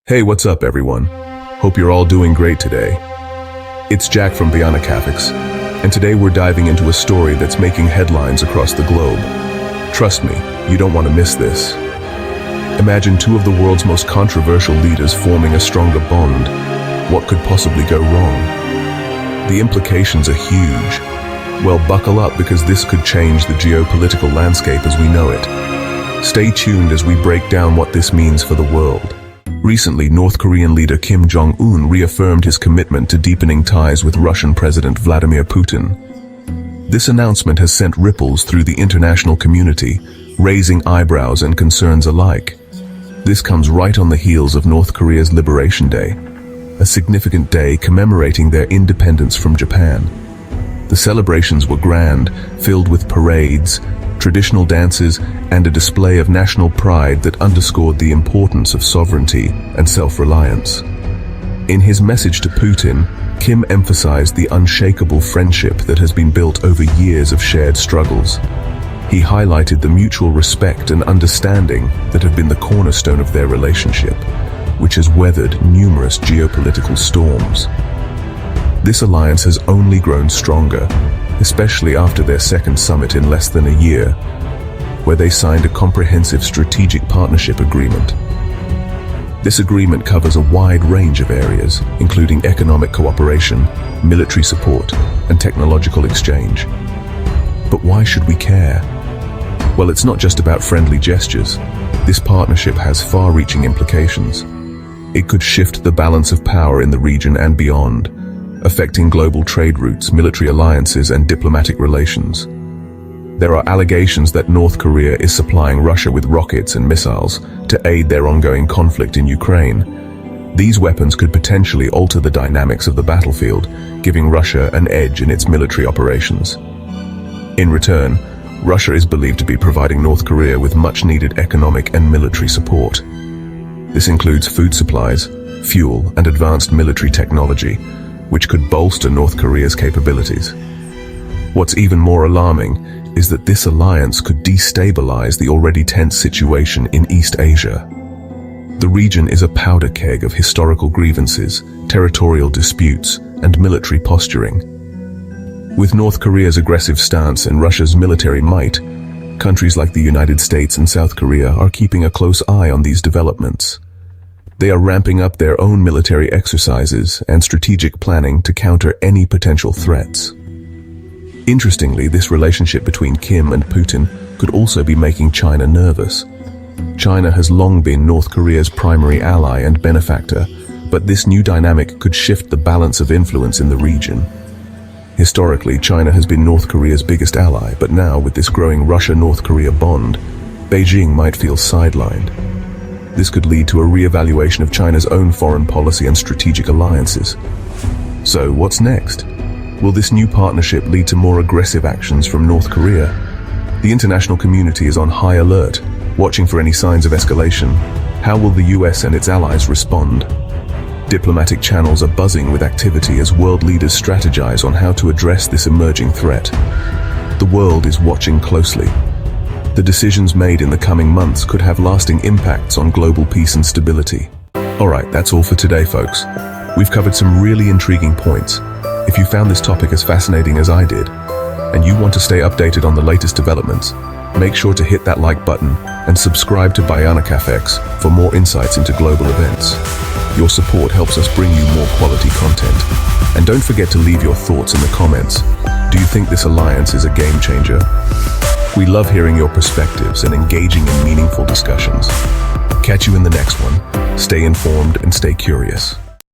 Hey, what's up everyone? Hope you're all doing great today. It's Jack from unravels, and today we're diving into a story that's making headlines across the globe. Trust me, you don't want to miss this. Imagine two of the world's most controversial leaders forming a stronger bond. What could possibly go wrong? The implications are huge. Well, buckle up because this could change the geopolitical landscape as we know it. Stay tuned as we break down what this means for the world. Recently, North Korean leader Jong reaffirmed his commitment to deepening ties with Russian President Vladimir Putin. This announcement has sent ripples through the international community, raising eyebrows and concerns alike. This comes right on the heels of North Korea's Liberation Day, a significant day commemorating their independence from Japan. The celebrations were grand, filled with parades, traditional dances, and a display of national pride that underscored the importance of sovereignty and self-reliance. In his message to Putin, Kim emphasized the unshakable friendship that has been built over years of shared struggles. He highlighted the mutual respect and understanding that have been the cornerstone of their relationship, which has weathered numerous geopolitical storms. This alliance has only grown stronger, especially after their second summit in less than a year, where they signed a comprehensive strategic partnership agreement. This agreement covers a wide range of areas, including economic cooperation, military support, and technological exchange. But why should we care? Well, it's not just about friendly gestures. This partnership has far-reaching implications. It could shift the balance of power in the region and beyond, affecting global trade routes, military alliances, and diplomatic relations. There are allegations that North Korea is supplying Russia with rockets and missiles to aid their ongoing conflict in Ukraine. These weapons could potentially alter the dynamics of the battlefield, giving Russia an edge in its military operations. In return, Russia is believed to be providing North Korea with much-needed economic and military support. This includes food supplies, fuel, and advanced military technology, which could bolster North Korea's capabilities. What's even more alarming is that this alliance could destabilize the already tense situation in East Asia. The region is a powder keg of historical grievances, territorial disputes, and military posturing. With North Korea's aggressive stance and Russia's military might, countries like the United States and South Korea are keeping a close eye on these developments. They are ramping up their own military exercises and strategic planning to counter any potential threats. Interestingly, this relationship between Kim and Putin could also be making China nervous. China has long been North Korea's primary ally and benefactor, but this new dynamic could shift the balance of influence in the region. Historically, China has been North Korea's biggest ally, but now with this growing Russia-North Korea bond, Beijing might feel sidelined. This could lead to a re-evaluation of China's own foreign policy and strategic alliances. So, what's next? Will this new partnership lead to more aggressive actions from North Korea? The international community is on high alert, watching for any signs of escalation. How will the US and its allies respond? Diplomatic channels are buzzing with activity as world leaders strategize on how to address this emerging threat. The world is watching closely. The decisions made in the coming months could have lasting impacts on global peace and stability. Alright, that's all for today, folks. We've covered some really intriguing points. If you found this topic as fascinating as I did, and you want to stay updated on the latest developments, make sure to hit that like button and subscribe to unravels for more insights into global events. Your support helps us bring you more quality content. And don't forget to leave your thoughts in the comments. Do you think this alliance is a game changer? We love hearing your perspectives and engaging in meaningful discussions. Catch you in the next one. Stay informed and stay curious.